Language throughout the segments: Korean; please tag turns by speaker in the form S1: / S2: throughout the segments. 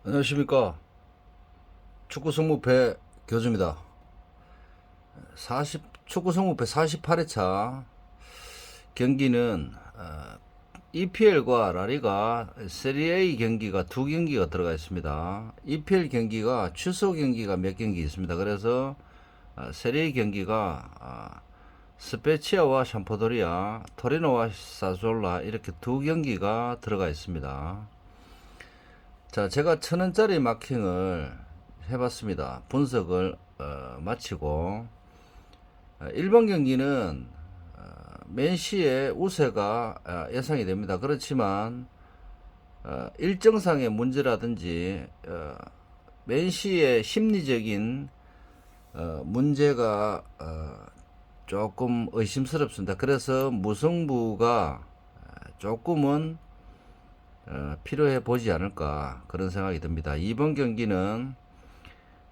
S1: 안녕하십니까. 축구 성무패 교주입니다. 축구 성무패 48회차 경기는 EPL과 라리가 세리A 경기가 두 경기가 들어가 있습니다. EPL 경기가 취소 경기가 몇 경기 있습니다. 그래서 세리A 경기가 스페치아와 샴포도리아, 토리노와 사솔라 이렇게 두 경기가 들어가 있습니다. 자, 제가 1,000원짜리 마킹을 해봤습니다. 분석을 마치고 1번 경기는 맨시의 우세가 예상이 됩니다. 그렇지만 일정상의 문제라든지 맨시의 심리적인 문제가 조금 의심스럽습니다. 그래서 무승부가 조금은 필요해 보지 않을까 그런 생각이 듭니다. 이번 경기는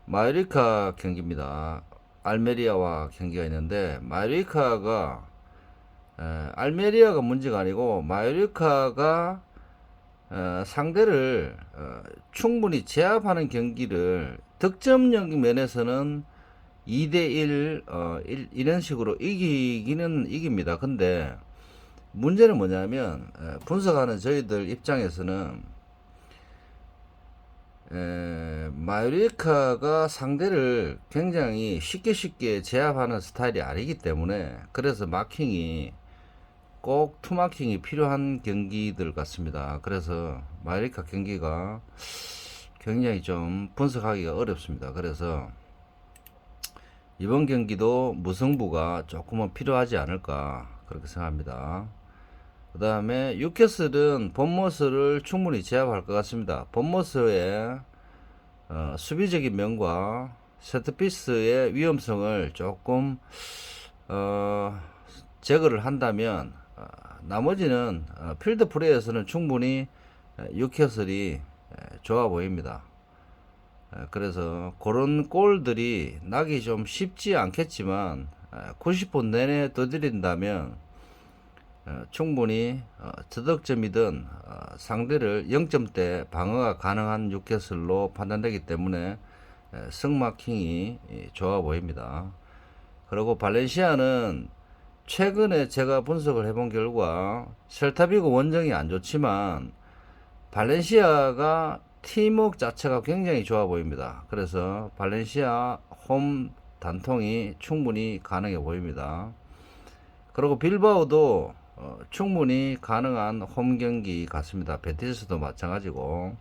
S1: 마요리카 경기입니다. 알메리아와 경기가 있는데 마요리카가 알메리아가 문제가 아니고 마요리카가 상대를 충분히 제압하는 경기를 득점력 면에서는 2대1 이런 식으로 이기기는 이깁니다. 근데 문제는 뭐냐면 분석하는 저희들 입장에서는 마요리카가 상대를 굉장히 쉽게 제압하는 스타일이 아니기 때문에 그래서 마킹이 꼭 투마킹이 필요한 경기들 같습니다. 그래서 마요리카 경기가 굉장히 좀 분석하기가 어렵습니다. 그래서 이번 경기도 무승부가 조금은 필요하지 않을까 그렇게 생각합니다. 그 다음에 뉴캐슬은 본머스를 충분히 제압할 것 같습니다. 본머스의 수비적인 면과 세트피스의 위험성을 조금 제거를 한다면 나머지는 필드 플레이에서는 충분히 뉴캐슬이 좋아 보입니다. 그래서 그런 골들이 나기 좀 쉽지 않겠지만 90분 내내 두드린다면 충분히 저득점이든 상대를 0점대 방어가 가능한 뉴캐슬로 판단되기 때문에 승마킹이 좋아 보입니다. 그리고 발렌시아는 최근에 제가 분석을 해본 결과 셀타비고 원정이 안 좋지만 발렌시아가 팀워크 자체가 굉장히 좋아 보입니다. 그래서 발렌시아 홈 단통이 충분히 가능해 보입니다. 그리고 빌바오도 충분히 가능한 홈 경기 같습니다. 베티스도 마찬가지고.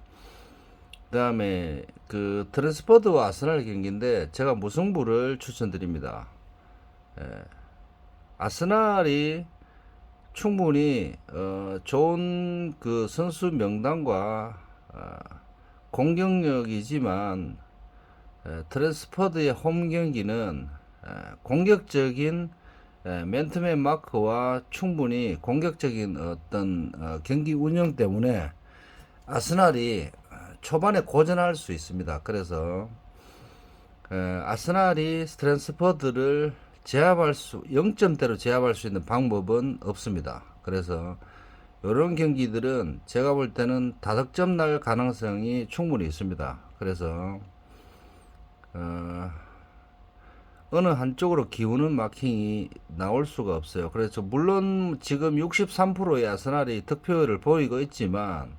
S1: 그 다음에 그 트랜스포드와 아스날 경기인데 제가 무승부를 추천드립니다. 아스날이 충분히 좋은 그 선수 명단과 공격력이지만 트랜스포드의 홈 경기는 공격적인 맨투맨 마크와 충분히 공격적인 어떤 경기 운영 때문에 아스날이 초반에 고전할 수 있습니다. 그래서 아스날이 트랜스포드를 0점대로 제압할 수 있는 방법은 없습니다. 그래서 이런 경기들은 제가 볼 때는 다득점 날 가능성이 충분히 있습니다. 그래서 어느 한쪽으로 기우는 마킹이 나올 수가 없어요. 그래서 물론 지금 63%의 아스날이 득표율을 보이고 있지만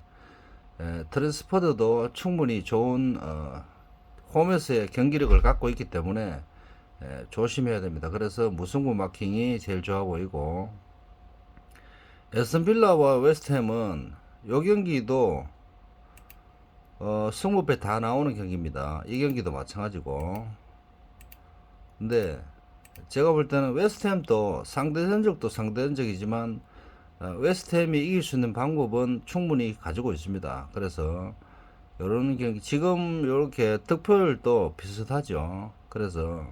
S1: 트랜스포드도 충분히 좋은 홈에서의 경기력을 갖고 있기 때문에 조심해야 됩니다. 그래서 무승부 마킹이 제일 좋아 보이고 에스턴빌라와 웨스트햄은 이 경기도 승부패 다 나오는 경기입니다. 이 경기도 마찬가지고 근데 제가 볼 때는 웨스트햄도 상대 전적도 상대 전적이지만 웨스트햄이 이길 수 있는 방법은 충분히 가지고 있습니다. 그래서 이런 경기 지금 이렇게 득표율도 비슷하죠. 그래서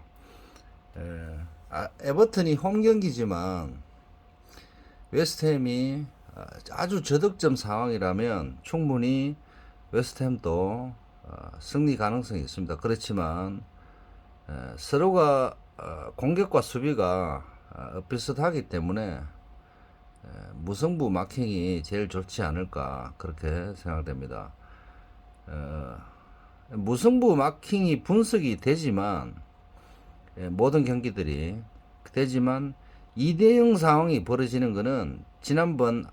S1: 에버튼이 홈 경기지만 웨스트햄이 아주 저득점 상황이라면 충분히 웨스트햄도 승리 가능성이 있습니다. 그렇지만 서로가 공격과 수비가 비슷하기 때문에 무승부 마킹이 제일 좋지 않을까 그렇게 생각됩니다. 무승부 마킹이 분석이 되지만 모든 경기들이 되지만 2대0 상황이 벌어지는 거는 지난번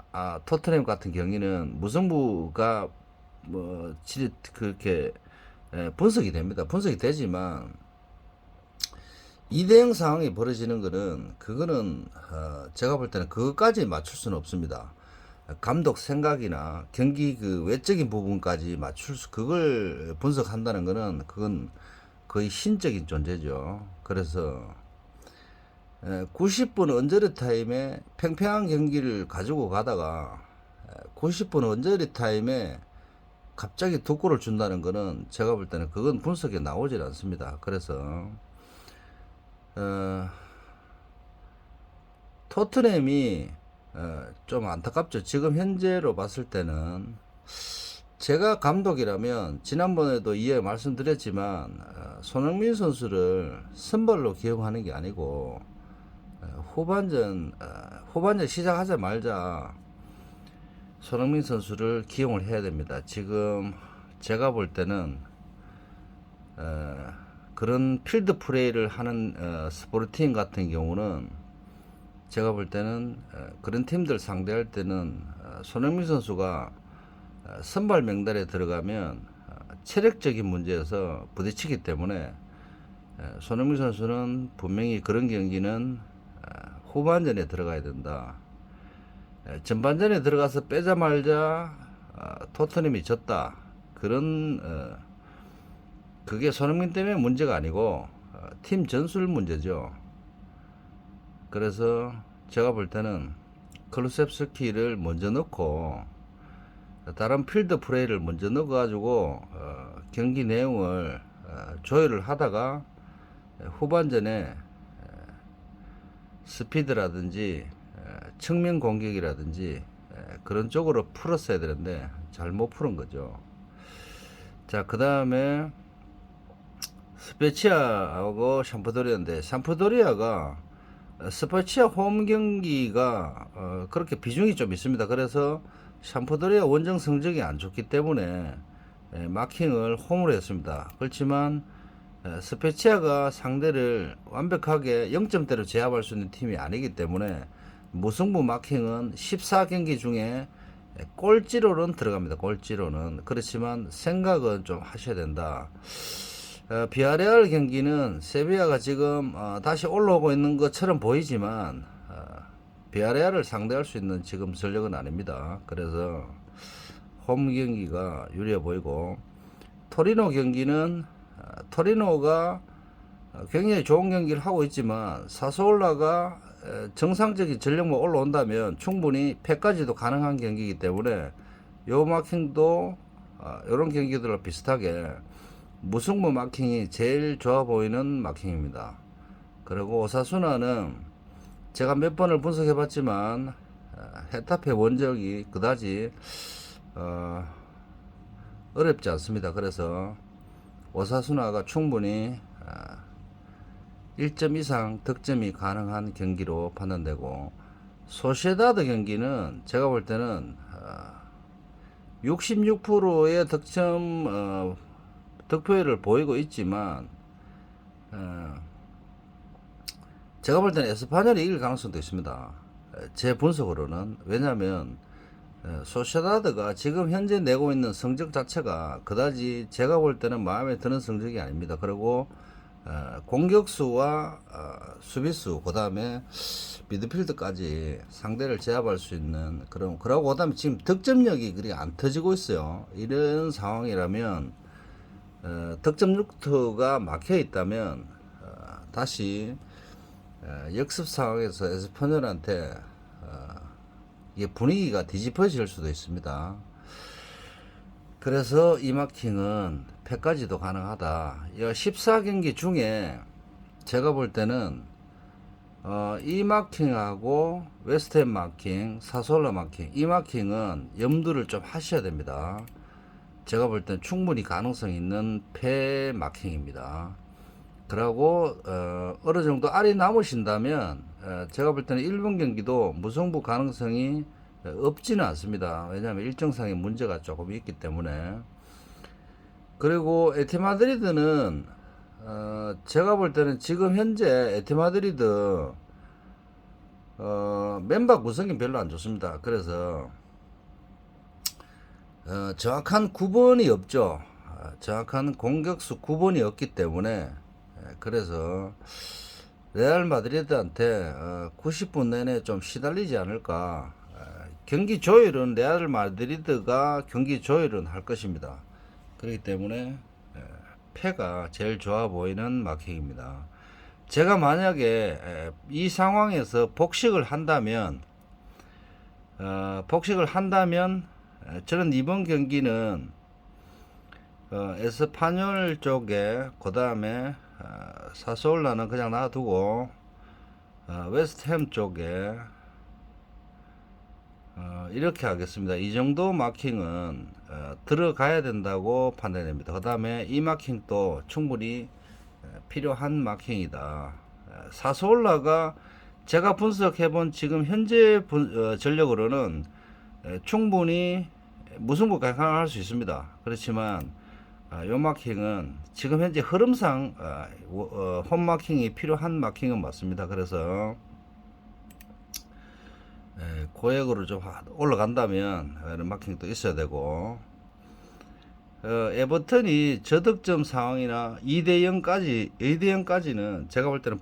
S1: 토트넘 같은 경기는 무승부가 그렇게 분석이 됩니다. 분석이 되지만 2대0 상황이 벌어지는 거는 그거는 제가 볼 때는 그것까지 맞출 수는 없습니다. 감독 생각이나 경기 그 외적인 부분까지 그걸 분석한다는 거는 그건 거의 신적인 존재죠. 그래서 90분 언저리 타임에 팽팽한 경기를 가지고 가다가 90분 언저리 타임에 갑자기 두 골을 준다는 거는 제가 볼 때는 그건 분석에 나오질 않습니다. 그래서 토트넘이 좀 안타깝죠. 지금 현재로 봤을 때는 제가 감독이라면 지난번에도 이해 말씀드렸지만 손흥민 선수를 선발로 기용하는 게 아니고 후반전 시작하자마자 손흥민 선수를 기용을 해야 됩니다. 지금 제가 볼 때는 그런 필드 플레이를 하는 스포르팅 같은 경우는 제가 볼 때는 그런 팀들 상대할 때는 손흥민 선수가 선발 명단에 들어가면 체력적인 문제에서 부딪히기 때문에 손흥민 선수는 분명히 그런 경기는 후반전에 들어가야 된다. 전반전에 들어가서 빼자 말자 토트넘이 졌다. 그런 그게 손흥민 때문에 문제가 아니고 팀 전술 문제죠. 그래서 제가 볼 때는 클루셉스키를 먼저 넣고 다른 필드 플레이를 먼저 넣어가지고 경기 내용을 조율을 하다가 후반전에 스피드라든지 측면 공격이라든지 그런 쪽으로 풀었어야 되는데 잘못 푸는 거죠. 자, 그 다음에 스페치아하고 샴푸도리아인데 샴푸도리아가 스페치아 홈 경기가 그렇게 비중이 좀 있습니다. 그래서 샴푸도리아 원정 성적이 안 좋기 때문에 마킹을 홈으로 했습니다. 그렇지만 스페치아가 상대를 완벽하게 0점대로 제압할 수 있는 팀이 아니기 때문에 무승부 마킹은 14경기 중에 꼴찌로는 들어갑니다. 꼴찌로는. 그렇지만 생각은 좀 하셔야 된다. 비아레알 경기는 세비야가 지금 다시 올라오고 있는 것처럼 보이지만 비아레알을 상대할 수 있는 지금 전력은 아닙니다. 그래서 홈 경기가 유리해 보이고 토리노 경기는 토리노가 굉장히 좋은 경기를 하고 있지만 사소올라가 정상적인 전력만 올라온다면 충분히 패까지도 가능한 경기이기 때문에 요 마킹도 이런 경기들과 비슷하게 무승부 마킹이 제일 좋아 보이는 마킹입니다. 그리고 오사수나는 제가 몇 번을 분석해 봤지만 헤타페 원정이 그다지 어렵지 않습니다. 그래서 오사수나가 충분히 1점 이상 득점이 가능한 경기로 판단되고 소시에다드 경기는 제가 볼 때는 66%의 득표율을 보이고 있지만 제가 볼 때는 에스파뇰이 이길 가능성도 있습니다. 제 분석으로는. 왜냐하면 소시에다드가 지금 현재 내고 있는 성적 자체가 그다지 제가 볼 때는 마음에 드는 성적이 아닙니다. 그리고 공격수와 수비수 그 다음에 미드필드까지 상대를 제압할 수 있는 그러고 그 다음에 지금 득점력이 그리 안 터지고 있어요. 이런 상황이라면 득점 루트가 막혀 있다면 다시 역습 상황에서 에스파뇰한테 이게 분위기가 뒤집어질 수도 있습니다. 그래서 이 마킹은 패까지도 가능하다. 14경기 중에 제가 볼 때는 이 마킹하고 웨스트햄 마킹, 사솔라 마킹, 이 마킹은 염두를 좀 하셔야 됩니다. 제가 볼 때는 충분히 가능성 있는 패 마킹입니다. 그리고 어느 정도 알이 남으신다면 제가 볼 때는 일본 경기도 무승부 가능성이 없지는 않습니다. 왜냐하면 일정상의 문제가 조금 있기 때문에 그리고 에티 마드리드는 제가 볼 때는 지금 현재 에티 마드리드 멤버 구성이 별로 안 좋습니다. 그래서 정확한 9번이 없죠. 정확한 공격수 9번이 없기 때문에 그래서 레알 마드리드한테 90분 내내 좀 시달리지 않을까. 경기 조율은 레알 마드리드가 경기 조율은 할 것입니다. 그렇기 때문에 패가 제일 좋아 보이는 마킹입니다. 제가 만약에 이 상황에서 복식을 한다면 저는 이번 경기는 에스파뇰 쪽에 그 다음에 사소올라는 그냥 놔두고 웨스트햄 쪽에 이렇게 하겠습니다. 이 정도 마킹은 들어가야 된다고 판단됩니다. 그 다음에 이 마킹도 충분히 필요한 마킹이다. 사소올라가 제가 분석해본 지금 현재 전력으로는 충분히 무승부 가능할 수 있습니다. 그렇지만 요 마킹은 지금 현재 흐름상 홈 마킹이 필요한 마킹은 맞습니다. 그래서 고액으로 좀 올라간다면 이런 마킹도 있어야 되고 에버턴이 저득점 상황이나 2대0까지는 제가 볼 때는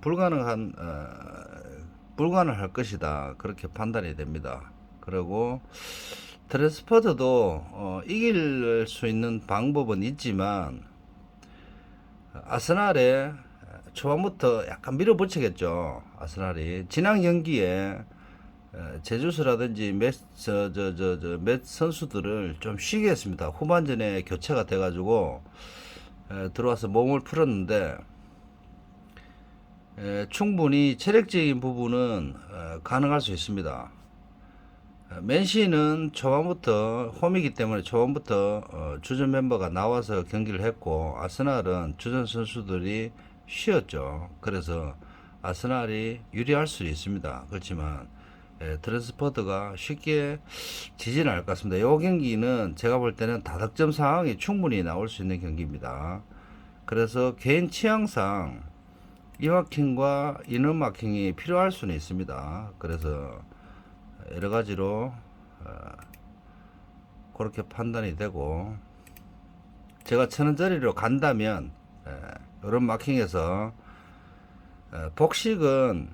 S1: 불가능할 것이다. 그렇게 판단이 됩니다. 그리고 트랜스포트도 이길 수 있는 방법은 있지만 아스날에 초반부터 약간 밀어붙이겠죠. 아스날이 지난 경기에 제주스라든지 몇 선수들을 좀 쉬게 했습니다. 후반전에 교체가 돼가지고 들어와서 몸을 풀었는데 충분히 체력적인 부분은 가능할 수 있습니다. 맨시는 초반부터 홈이기 때문에 초반부터 주전 멤버가 나와서 경기를 했고 아스날은 주전 선수들이 쉬었죠. 그래서 아스날이 유리할 수 있습니다. 그렇지만 트랜스포트가 쉽게 지지는 않을 것 같습니다. 이 경기는 제가 볼 때는 다득점 상황이 충분히 나올 수 있는 경기입니다. 그래서 개인 취향상 이 마킹과 이너 마킹이 필요할 수는 있습니다. 그래서 여러 가지로 그렇게 판단이 되고 제가 1000원짜리로 간다면 이런 마킹에서 복식은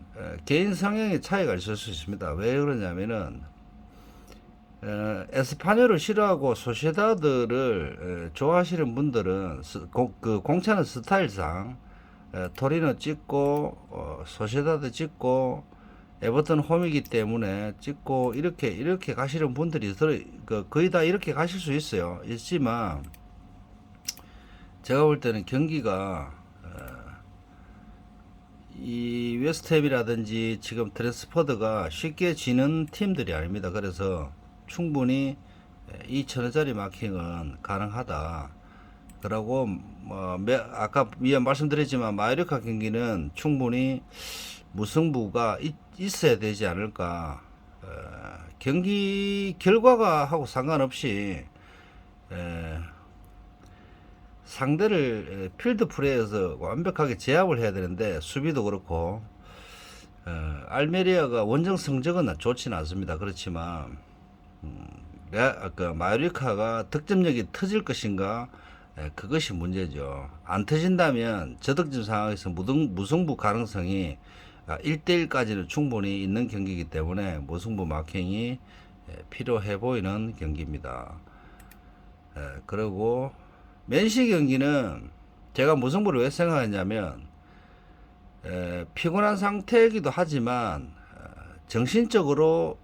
S1: 개인 성향의 차이가 있을 수 있습니다. 왜 그러냐면은 에스파뇰을 싫어하고 소시에다드를 좋아하시는 분들은 그 공차는 스타일상 토리노 찍고 소시에다드 찍고 에버턴 홈이기 때문에 찍고 이렇게 가시는 분들이 거의 다 이렇게 가실 수 있어요. 있지만 제가 볼 때는 경기가 이 웨스트햄이라든지 지금 트랜스포드가 쉽게 지는 팀들이 아닙니다. 그래서 충분히 2,000원짜리 마킹은 가능하다. 그러고 아까 말씀드렸지만 마요르카 경기는 충분히 무승부가 있어야 되지 않을까. 경기 결과가 하고 상관없이 상대를 필드 플레이에서 완벽하게 제압을 해야 되는데 수비도 그렇고 알메리아가 원정 성적은 좋지는 않습니다. 그렇지만 마요리카가 득점력이 터질 것인가 그것이 문제죠. 안 터진다면 저득점 상황에서 무승부 가능성이 1대1까지는 충분히 있는 경기이기 때문에 무승부 마킹이 필요해 보이는 경기입니다. 그리고 맨시 경기는 제가 무승부를 왜 생각했냐면 피곤한 상태이기도 하지만 정신적으로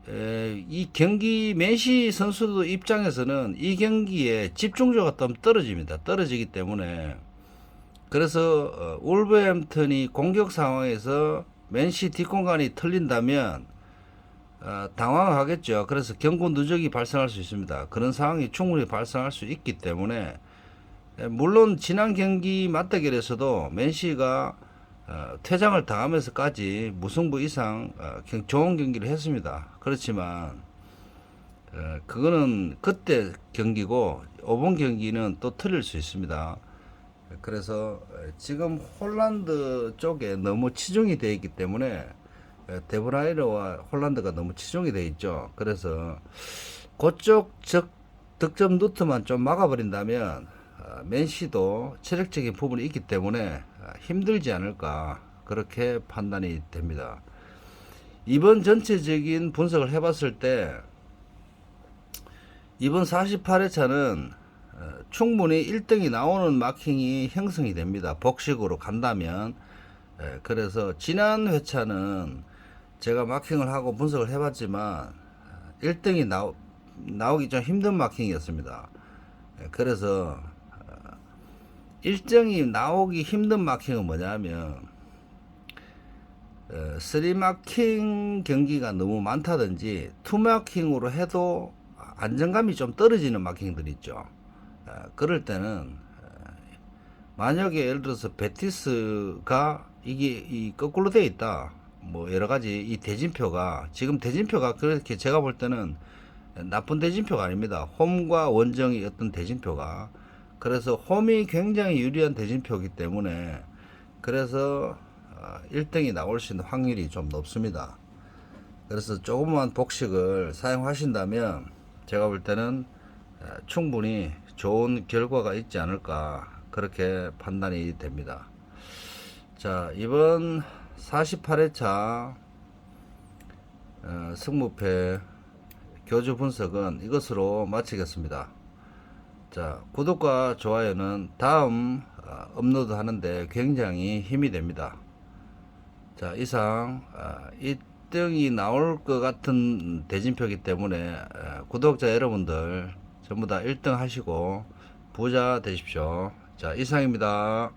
S1: 이 경기 맨시 선수들 입장에서는 이 경기에 집중도가 좀 떨어지기 때문에 그래서 울버햄튼이 공격 상황에서 맨시 뒷공간이 털린다면 당황하겠죠. 그래서 경고 누적이 발생할 수 있습니다. 그런 상황이 충분히 발생할 수 있기 때문에 물론 지난 경기 맞대결에서도 맨시가 퇴장을 당하면서까지 무승부 이상 좋은 경기를 했습니다. 그렇지만 그거는 그때 경기고 5번 경기는 또 틀릴 수 있습니다. 그래서 지금 홀란드 쪽에 너무 치중이 되어 있기 때문에 데브라이너와 홀란드가 너무 치중이 되어 있죠. 그래서 그쪽 득점 루트만 좀 막아버린다면 맨시도 체력적인 부분이 있기 때문에 힘들지 않을까 그렇게 판단이 됩니다. 이번 전체적인 분석을 해봤을 때 이번 48회차는 충분히 1등이 나오는 마킹이 형성이 됩니다. 복식으로 간다면. 그래서 지난 회차는 제가 마킹을 하고 분석을 해봤지만 1등이 나오기 좀 힘든 마킹이었습니다. 그래서 1등이 나오기 힘든 마킹은 뭐냐면 3마킹 경기가 너무 많다든지 2마킹으로 해도 안정감이 좀 떨어지는 마킹들 있죠. 그럴 때는 만약에 예를 들어서 베티스가 이게 이 거꾸로 되어 있다. 뭐 여러 가지 이 대진표가 지금 대진표가 그렇게 제가 볼 때는 나쁜 대진표가 아닙니다. 홈과 원정이 어떤 대진표가 그래서 홈이 굉장히 유리한 대진표이기 때문에 그래서 1등이 나올 수 있는 확률이 좀 높습니다. 그래서 조그만 복식을 사용하신다면 제가 볼 때는 충분히 좋은 결과가 있지 않을까 그렇게 판단이 됩니다. 자, 이번 48회차 승무패 교주 분석은 이것으로 마치겠습니다. 자, 구독과 좋아요는 다음 업로드 하는데 굉장히 힘이 됩니다. 자, 이상 1등이 나올 것 같은 대진표이기 때문에 구독자 여러분들 전부 다 1등 하시고 부자 되십시오. 자, 이상입니다.